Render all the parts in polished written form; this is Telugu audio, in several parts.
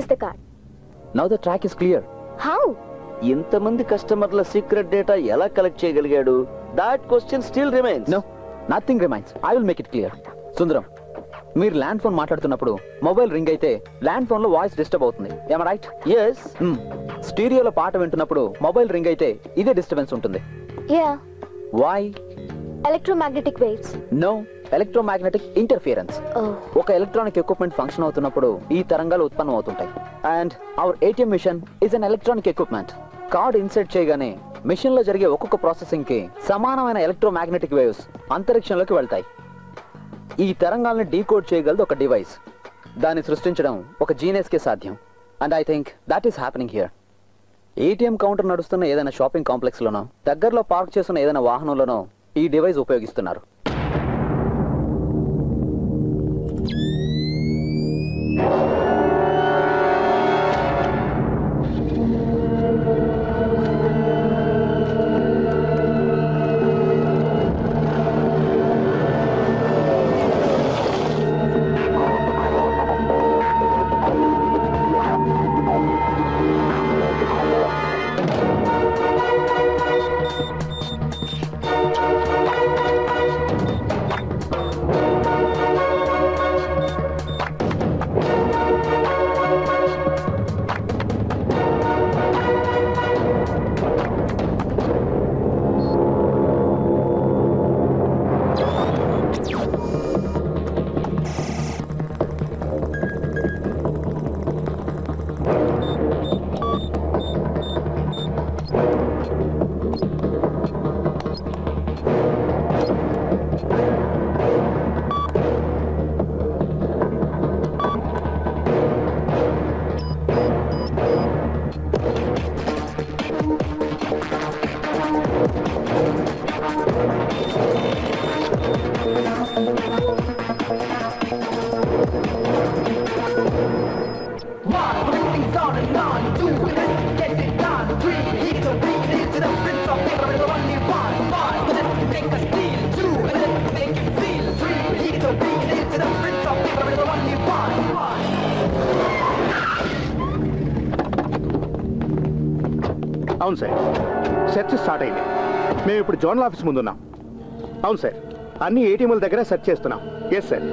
is the card. Now the track is clear. How? ఇంతమంది కస్టమర్ల సీక్రెట్ డేటా ఎలా కలెక్ట్ చేయగలిగాడు? That question still remains. No, nothing remains. I will make it clear. సుందరం, మీరు ల్యాండ్ ఫోన్ మాట్లాడుతున్నప్పుడు మొబైల్ రింగ్ అయితే ల్యాండ్ ఫోన్ లో వాయిస్ డిస్టర్బ్ అవుతుంది. ఏమ రైట్? Yes. స్టీరియోలో పాట వింటున్నప్పుడు మొబైల్ రింగ్ అయితే ఇదే డిస్టర్బెన్స్ ఉంటుంది. Yeah. Why? Electromagnetic waves. No, electromagnetic interference. Oh. ఒక ఎలక్ట్రానిక్ ఎక్విప్మెంట్ ఫంక్షన్ అవుతున్నప్పుడు ఈ తరంగాలు ఉత్పన్నం అవుతుంటాయి. And our ATM machine is an electronic equipment. Card insert చేయగానే మిషన్ లో జరిగే ఒక్కొక్క ప్రాసెసింగ్ కి సమానమైన ఎలక్ట్రోమాగ్నెటిక్ వేవ్స్ అంతరిక్షంలోకి వెళ్తాయి. ఈ తరంగాల్ని డీకోడ్ చేయగలదు ఒక డివైస్. దాన్ని సృష్టించడం ఒక జీనియస్ కే సాధ్యం. And I think that is happening here. ATM counter నడుస్తున్న ఏదైనా షాపింగ్ కాంప్లెక్స్ లోనో దగ్గరలో పార్క్ చేస్తున్న ఏదైనా వాహనంలోనో ఈ డివైస్ ఉపయోగిస్తున్నారు. అవును సార్, సెర్చ్ స్టార్ట్ అయింది. మేము ఇప్పుడు జోనల్ ఆఫీస్ ముందున్నాం. అవును సార్, అన్ని ATMల దగ్గర సెర్చ్ చేస్తున్నాం. Yes sir.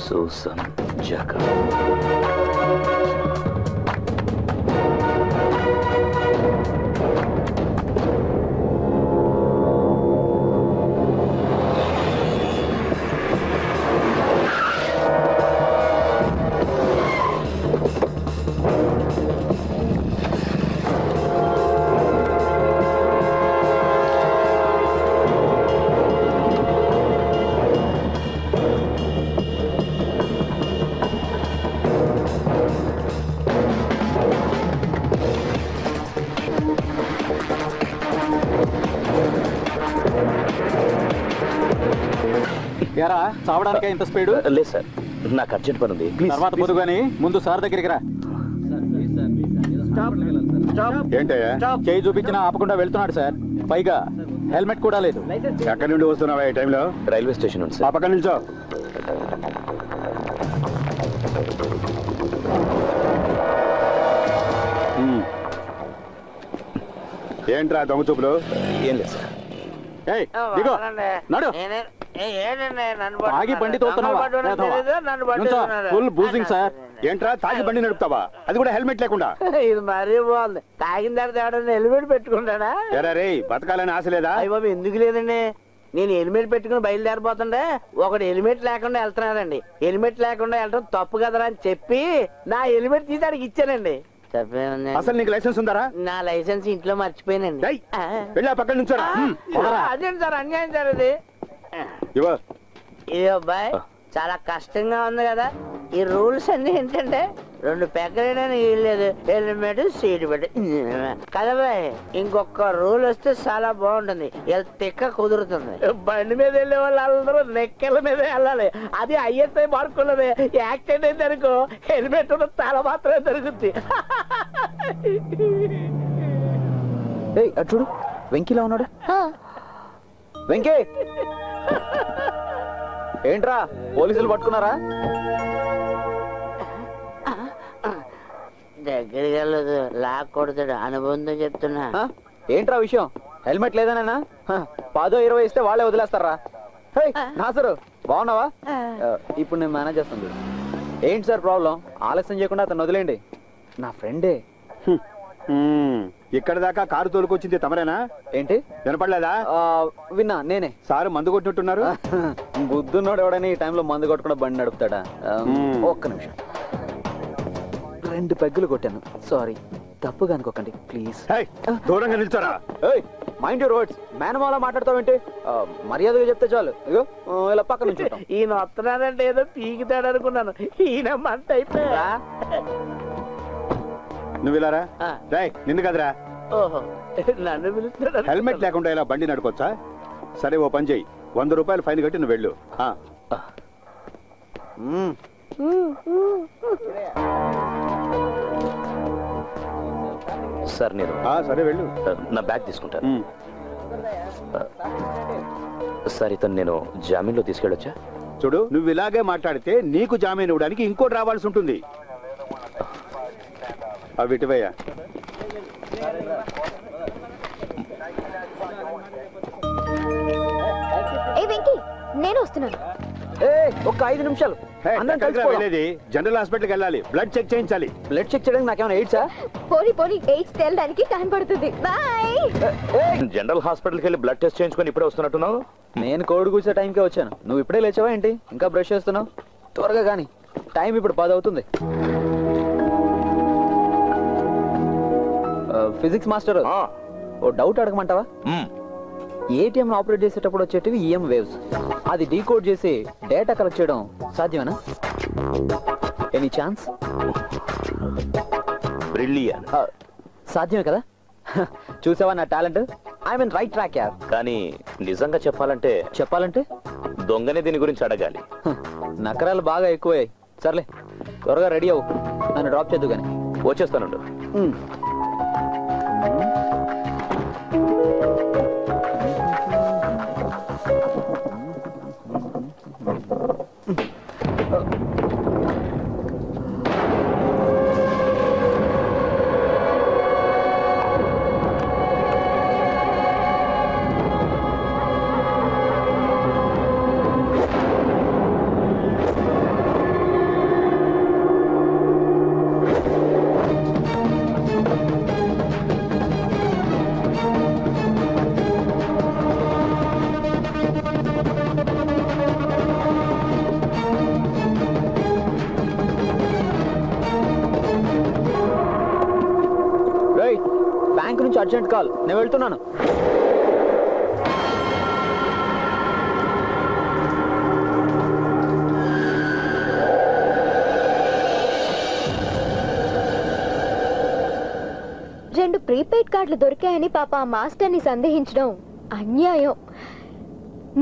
Susan Jaka. ఎరా చావడానికే ఇంత స్పీడు? లేదు సార్, నాకు అర్జెంట్ పని ఉంది. తర్వాత పొద్దు కానీ ముందు సార్ దగ్గరికి రా. ఏంటయ్యా? చేయి చూపించినా ఆపకుండా వెళ్తున్నాడు సార్. పైగా హెల్మెట్ కూడా లేదు. ఎక్కడి నుండి వస్తున్నావా ఈ టైంలో? రైల్వే స్టేషన్ ఉంది ఆ సార్. పక్కన నిల్చో. ఏంట్రా దొంగ చూపులు? ఏం లేదు సార్. దిగో నడు. తాగి బండి తోలుతున్నావా? Full boozing sir. ఏంట్రా తాగి బండి నడుపుతావా? అది కూడా హెల్మెట్ లేకుండా? ఇది మరీ బాగుంది. తాగిన తర్వాత హెల్మెట్ పెట్టుకుంటాడా? ఎరా రే, బతకాలని ఆశ లేదా? అయ్య బాబు, ఎందుకు లేదండి. నేను హెల్మెట్ పెట్టుకుని బయలుదేరిపోతుండే ఒకటి హెల్మెట్ లేకుండా వెళ్తున్నాడండి. హెల్మెట్ లేకుండా వెళ్ళడం తప్పు కదరా అని చెప్పి నా హెల్మెట్ తీసి అడిగి ఇచ్చానండి. అసలు నీకు లైసెన్స్ ఉందారా? నా లైసెన్స్ ఇంట్లో మర్చిపోయానండి. వెళ్ళి ఆ పక్కన నుంచోరా. అదేంటి సార్ అన్యాయం సార్ ఇది. ఏ అబ్బాయి, చాలా కష్టంగా ఉంది కదా. ఈ రూల్స్ అన్ని ఏంటంటే 2 పెగ్గలైనా వీల్లేదు, హెల్మెట్ సీట్ పెట్టి కదా బాయ్. ఇంకొక రూల్ వస్తే చాలా బాగుంటుంది, తిక్క కుదురుతుంది. బండి మీద వెళ్ళే వాళ్ళు అందరూ నెక్కల మీద వెళ్ళాలి. అది ఐఎస్ఐ మార్కున్నది. యాక్సిడెంట్ అయితే అనుకో హెల్మెట్ ఉన్న తల మాత్రమే దొరుకుతుంది. ఏయ్ అటు చూడు, వెంకీలా ఉన్నాడు. వెంకీ ఏంట్రా పోలీసులు పట్టుకున్నారా? దగ్గరికి వెళ్ళదు, లాక్కొడతాడు. అనుబంధం చెప్తున్నా. ఏంట్రా విషయం? హెల్మెట్ లేదనేనా? 10-20 ఇస్తే వాళ్ళే వదిలేస్తారా? నాసరు బాగున్నావా? ఇప్పుడు నేను మేనేజ్ చేస్తాను. ఏంటి సార్ ప్రాబ్లం? ఆలస్యం చేయకుండా అతను వదిలేండి, నా ఫ్రెండే. ఇక్కడ దాకా కారు తోలుకొచ్చింది తమరేనా? ఏంటి వినపడలేదా? విన్నా, నేనే. సారు మందు కొట్టినట్టున్నారు. బుద్ధున్నోడు ఎవడని ఈ టైంలో మందు కొట్టకుండా బండి నడుపుతాడా? ఒక్క నిమిషం, 2 పెగ్గులు కొట్టాను. సారీ, తప్పుగా అనుకోకండి ప్లీజ్. దూరంగా నిల్చోరా. Mind your words. మేనమాల మాట్లాడతావేంటి? మర్యాదగా చెప్తే చాలు. ఇగో ఇలా పక్క నుంచి ఈయన వస్తున్నాడంటే ఏదో పీకితాడు అనుకున్నాను. ఈయన మంట అయిపోయా. నువ్వు ఇలారా. నిన్ను కదరా. ఓహో, నన్ను పిలుస్తాడు. హెల్మెట్ లేకుండా ఇలా బండి నడుకోవచ్చా? సరే ఓ పని చెయ్యి, 100 రూపాయలు ఫైన్ కట్టి నువ్వు వెళ్ళు. సార్ నేను సరే వెళ్ళు. నా బ్యాగ్ తీసుకుంటాను. సార్ ఇతను నేను జామీన్లో తీసుకెళ్ళొచ్చా? చూడు, నువ్వు ఇలాగే మాట్లాడితే నీకు జామీన్ ఇవ్వడానికి ఇంకోటి రావాల్సి ఉంటుంది. అవి ఇటువయ్యా. నేను వస్తున్నాను. ఒక్క 5 నిమిషాలు. జనరల్ హాస్పిటల్కి వెళ్ళాలి, బ్లడ్ చెక్ చేయించాలి. బ్లడ్ చెక్ చేయడానికి నాకేమైనా ఎయిడ్సా? పోనీ ఎయిడ్స్ తేలడానికి టైం పడుతుంది. బాయ్. జనరల్ హాస్పిటల్కి వెళ్ళి బ్లడ్ టెస్ట్ చేయించుకొని ఇప్పుడే వస్తున్నట్టున్నావు. నేను కోడి కూర్చే టైంకే వచ్చాను. నువ్వు ఇప్పుడే లేచావా ఏంటి? ఇంకా బ్రష్ చేస్తున్నావు? త్వరగా కానీ, టైం ఇప్పుడు 10 అవుతుంది. ఫిజిక్స్ మాస్టర్, ఓ డౌట్ అడగమంటావా? ఏటీఎం ఆపరేట్ చేసేటప్పుడు వచ్చేటివి ఈఎం వేవ్స్. అది డీకోడ్ చేసి డేటా కలెక్ట్ చేయడం సాధ్యమేనా? Any chance? బ్రిలియంట్. సాధ్యమే కదా? చూసావా నా talent? I mean right track యార్. కానీ నిజంగా చెప్పాలంటే దొంగనే దీని గురించి అడగాలి. నకరాలు బాగా ఎక్కువయ్యాయి. సర్లే, త్వరగా రెడీ అవ్వు, నన్ను డ్రాప్ చేద్దు కానీ. వచ్చేస్తానుండు. బ్యాంక్ నుంచి అర్జెంట్ కాల్, నేను వెళ్తున్నాను. రెండు ప్రీపెయిడ్ కార్డులు దొరికాయని పాప ఆ మాస్టర్ని సందేహించడం అన్యాయం.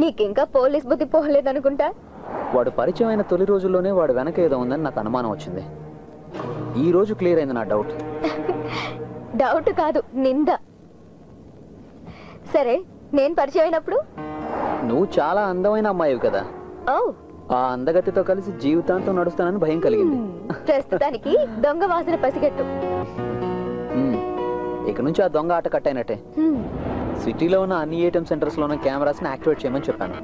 నీకింకా పోలీస్ బుద్ధి పోలేదనుకుంటా. వాడు పరిచయం అయిన తొలి రోజుల్లోనే వాడు వెనక ఏదో ఉందని నాకు అనుమానం వచ్చింది. ఈ రోజు క్లియర్ అయింది నా డౌట్. డౌట్ కాదు, నింద. సరే, నేను పరిచయం అయినప్పుడు నువ్వు చాలా అందమైన అమ్మాయివి కదా. ఆ అందగతితో కలిసి జీవితాంతం నడుస్తానని భయం కలిగింది. ప్రస్తుతానికి దొంగ వాసన పసిగట్టు. ఇక నుంచి ఆ దొంగ ఆట కట్టయినట్టే. సిటీలో ఉన్న అన్ని ఏటీఎం సెంటర్స్ లోనే కెమెరాస్ ని యాక్టివేట్ చేయమని చెప్పాను.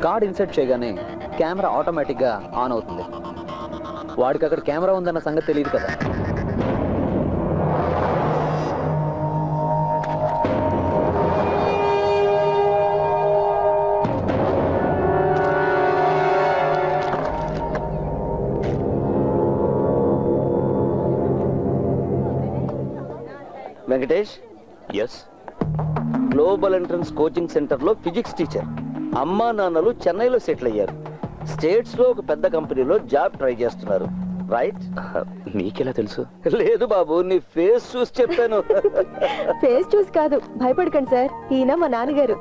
కార్డ్ ఇన్సర్ట్ చేయగానే కెమెరా ఆటోమేటిక్ గా ఆన్ అవుతుంది. వాడికి అక్కడ కెమెరా ఉందన్న సంగతి తెలియదు కదా. Venkatesh, yes. Global entrance coaching centre లో ఫిజిక్స్ టీచర్. అమ్మా నాన్నలు చెన్నైలో సెటిల్ అయ్యారు. స్టేట్స్ లో ఒక పెద్ద కంపెనీలో జాబ్ ట్రై చేస్తున్నారు, రైట్? నీకెలా తెలుసు? లేదు బాబు, నీ ఫేస్ చూసి చెప్పాను. ఫేస్ చూసి కాదు, భయపడకండి సార్, ఈయన మా నాన్నగారు.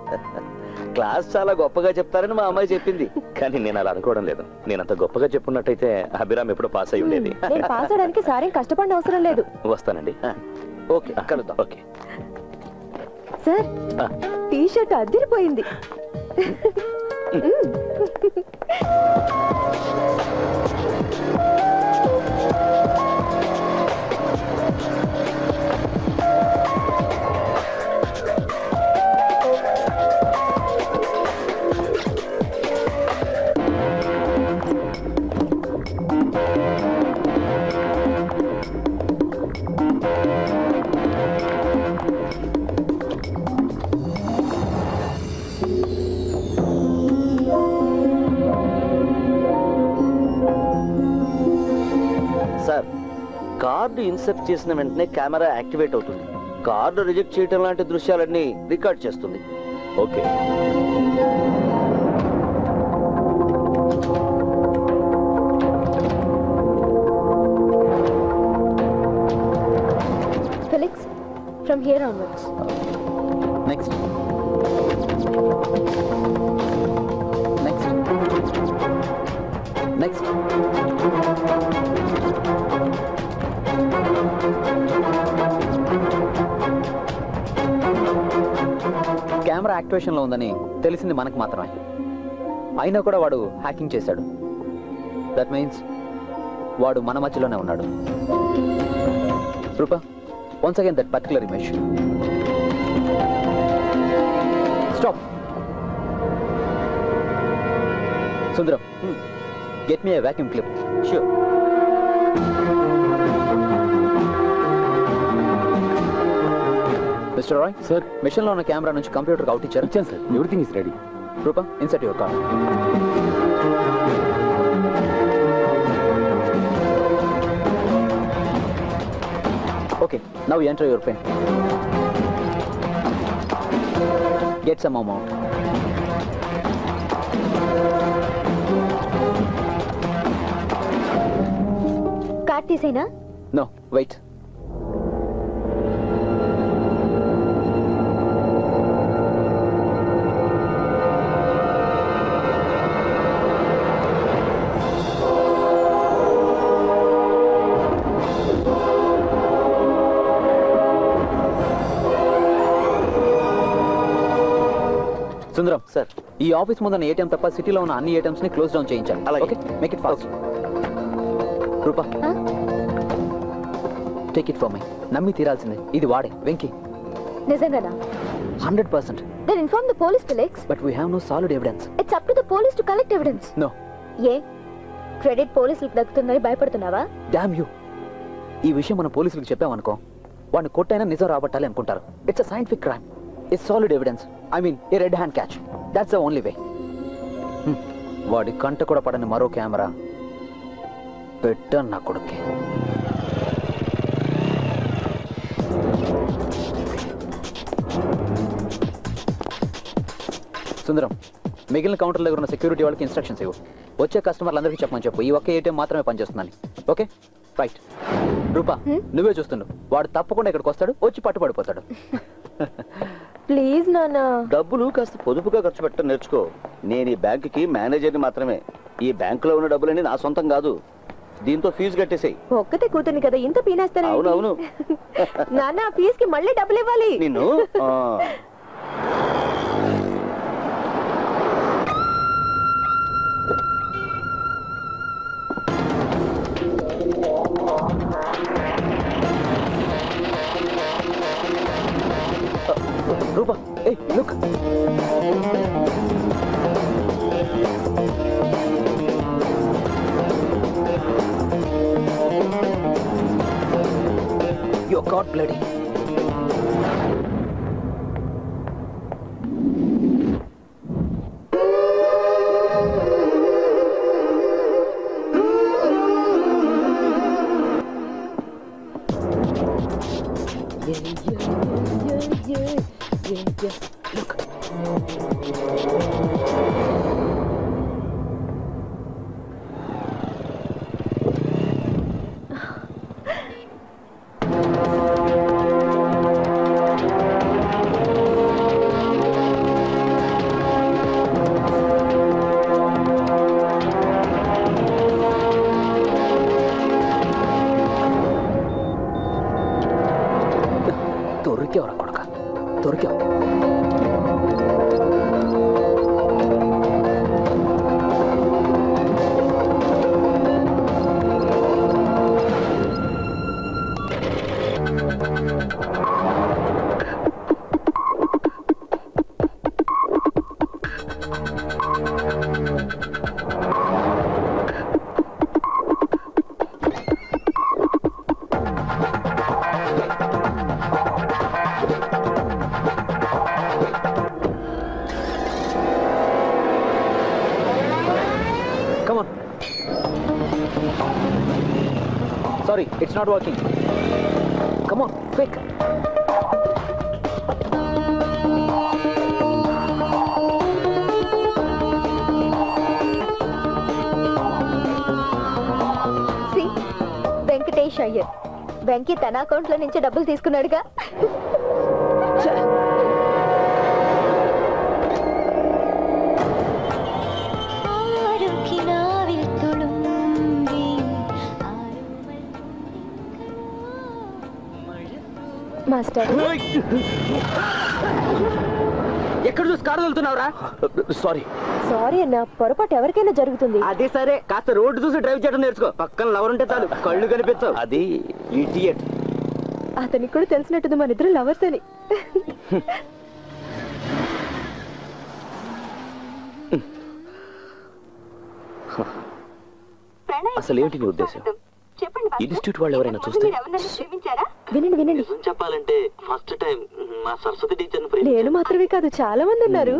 క్లాస్ చాలా గొప్పగా చెప్తారని మా అమ్మాయి చెప్పింది. కానీ నేను అలా అనుకోవడం లేదు. నేనంత గొప్పగా చెప్పున్నట్టయితే అభిరామ్ ఎప్పుడో పాస్ అయి ఉండేది. నేను పాస్ అవడానికి సారేం కష్టపడిన అవసరం లేదు. వస్తానండి. ఓకే, కలుద్దాం. ఓకే. సార్, టీ షర్ట్ అదిరిపోయింది. సార్, కార్డు ఇన్సర్ట్ చేసిన వెంటనే కెమెరా యాక్టివేట్ అవుతుంది. కార్డు రిజెక్ట్ చేయడం లాంటి దృశ్యాలన్నీ రికార్డ్ చేస్తుంది. Okay. Felix, from here onwards. Next. Next. Next. Camera activation లో ఉందని తెలిసింది మనకు మాత్రమే. అయినా కూడా వాడు హ్యాకింగ్ చేశాడు. దట్ మీన్స్ వాడు మన మధ్యలోనే ఉన్నాడు. రూపా, once again that particular image. Stop. Sundaram, get me a vacuum clip. Sure. Mr. Roy, sir, machine లో ఉన్న కెమెరా నుంచి కంప్యూటర్ అవుట్ ఇచ్చారు. ఇచ్చాను sir, everything is ready. Rupa, insert your card. Okay, now you enter your pin. Get some amount. Card తీసేనా? No, wait. సుందరం సార్, ఈ ఆఫీస్ ముందున్న ఏటీఎం తప్ప సిటీలో ఉన్న అన్ని ఏటీఎంస్ ని క్లోజ్ డౌన్ చేయించాలి. అలాగే. Okay, make it fast. Rupa, take it for my. నమ్మి తీరాల్సిందే, ఇది వాడే వెంకీ. నిజంగానా? 100%. Then inform the police, Felix. But we have no solid evidence. It's up to the police to collect evidence. No. A credit పోలీసులకు దక్కుతుందని భయపడుతున్నావా? Damn you. ఈ విషయం మన పోలీసులకు చెప్పామనుకో, వాడిని కొట్టైనా నిజం రాబట్టాలి అనుకుంటారు. It's a scientific crime. It's solid evidence. I mean A red hand catch. That's the only way. వాడి కంట కూడా పడని మరో కెమెరా పెట్టాను నా కొడుక్కి. సుందరం, మిగిలిన కౌంటర్ దగ్గర ఉన్న సెక్యూరిటీ వాళ్ళకి ఇన్స్ట్రక్షన్స్ ఇవ్వు. వచ్చే కస్టమర్లందరికీ చెప్పమని చెప్పు, ఈ ఒక్క ఏటీఎం మాత్రమే పనిచేస్తుందని. Okay, right. రూపా, నువ్వే చూస్తుండు. వాడు తప్పకుండా ఇక్కడికి వస్తాడు, వచ్చి పట్టుబడిపోతాడు. ప్లీజ్ నాన్న. డబ్బులు కాస్త పొదుపుగా ఖర్చు పెట్టడం నేర్చుకో. నేను ఈ బ్యాంకుకి మేనేజర్ని మాత్రమే. ఈ బ్యాంకులో ఉన్న డబ్బులన్నీ నా సొంతం కాదు. దీంతో ఫీజు కట్టేసాయి. ఒక్కతే కూతుర్ని కదా, ఇంత పీనేస్తాను. అవునవును. నాన్న, ఫీజు కి మళ్ళీ డబ్బులు ఇవ్వాలి. నిన్ను రూపా, ఏయ్ look. You're God bloody. Look. Come on. Sorry, it's not working. Come on, quick. See, Venkatesh Iyer. Venky తన అకౌంట్ లో నుంచి డబ్బులు తీసుకున్నాడుగా. మాస్టర్, ఎక్కడ చూసి కారు వెళ్తున్నావురా? సారీ. సారీ అన్న, పొరపాటు ఎవరికైనా జరుగుతుంది. అది సరే, కాస్త రోడ్డు చూసి డ్రైవ్ చేయడం నేర్చుకో. పక్కన లవర్ ఉంటే చాలు, కళ్ళు కనిపించవు. అది ఇడియట్. అతనికి కూడా తెలిసినట్టుంది మన ఇద్దరు లవర్స్ అని. అసలు ఏంటి నీ ఉద్దేశం? ఇన్స్టిట్యూట్ వాళ్ళు ఎవరైనా చూస్తే? వినండి వినండి. చెప్పాలంటే ఫస్ట్ టైం మా సరస్వతి టీచర్ నేను మాత్రమే కాదు, చాలా మంది ఉన్నారు.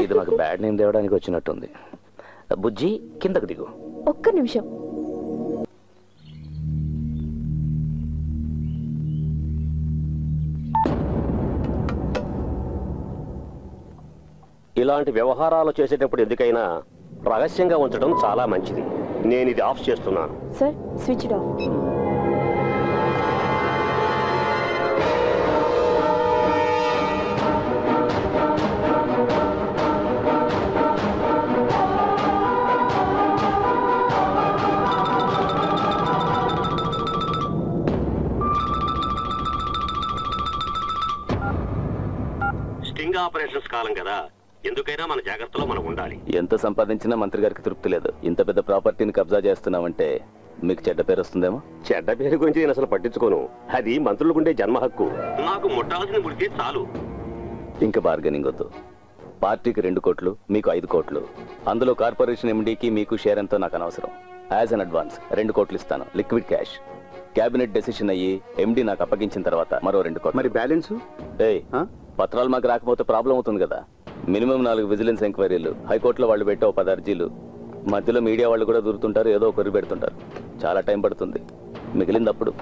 ఇది మాకు బ్యాడ్ నేమ్ తేవడానికి వచ్చినట్టుంది. బుజ్జి, కిందకు దిగు. ఒక్క నిమిషం. ఇలాంటి వ్యవహారాలు చేసేటప్పుడు ఎందుకైనా రహస్యంగా ఉంచడం చాలా మంచిది. నేను ఇది ఆఫ్ చేస్తున్నాను. Sir, switch off. Sting operations కాలం కదా, ఎందుకైనా మన జాగ్రత్తలో మనం ఉండాలి. ఎంత సంపాదించినా మంత్రి గారికి తృప్తి లేదు. ఇంత పెద్ద ప్రాపర్టీని కబ్జా చేస్తున్నామంటే మీకు చెడ్డ పేరు వస్తుందేమో. చెడ్డ పేరు గురించి నేను అసలు పట్టించుకోను. అది మంత్రులకు ఉండే జన్మ హక్కు. నాకు ముట్టాల్సిన ముడితే చాలు. ఇంకా బార్గెనింగ్ వద్దు. పార్టీకి 2 కోట్లు, మీకు 5 కోట్లు. అందులో కార్పొరేషన్ ఎండీకి మీకు షేర్ ఎంతో నాకు అనవసరం. యాజ్ అన్ అడ్వాన్స్ 2 కోట్లు ఇస్తాను, లిక్విడ్ క్యాష్. క్యాబినెట్ డెసిషన్ అయ్యి ఎండీ నాకు అప్పగించిన తర్వాత మరో 2 కోట్లు. మరి బ్యాలెన్స్? పత్రాలు మాకు రాకపోతే ప్రాబ్లం అవుతుంది కదా. మినిమం 4 విజిలెన్స్ ఎంక్వైరీలు, హైకోర్టులో వాళ్ళు పెట్టే 10 అర్జీలు, మధ్యలో మీడియా వాళ్ళు కూడా దూరుతుంటారు, ఏదో ఒకరు పెడుతుంటారు. చాలా టైం పడుతుంది. మిగిలిందప్పుడు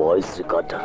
వాయిస్ రికార్డర్.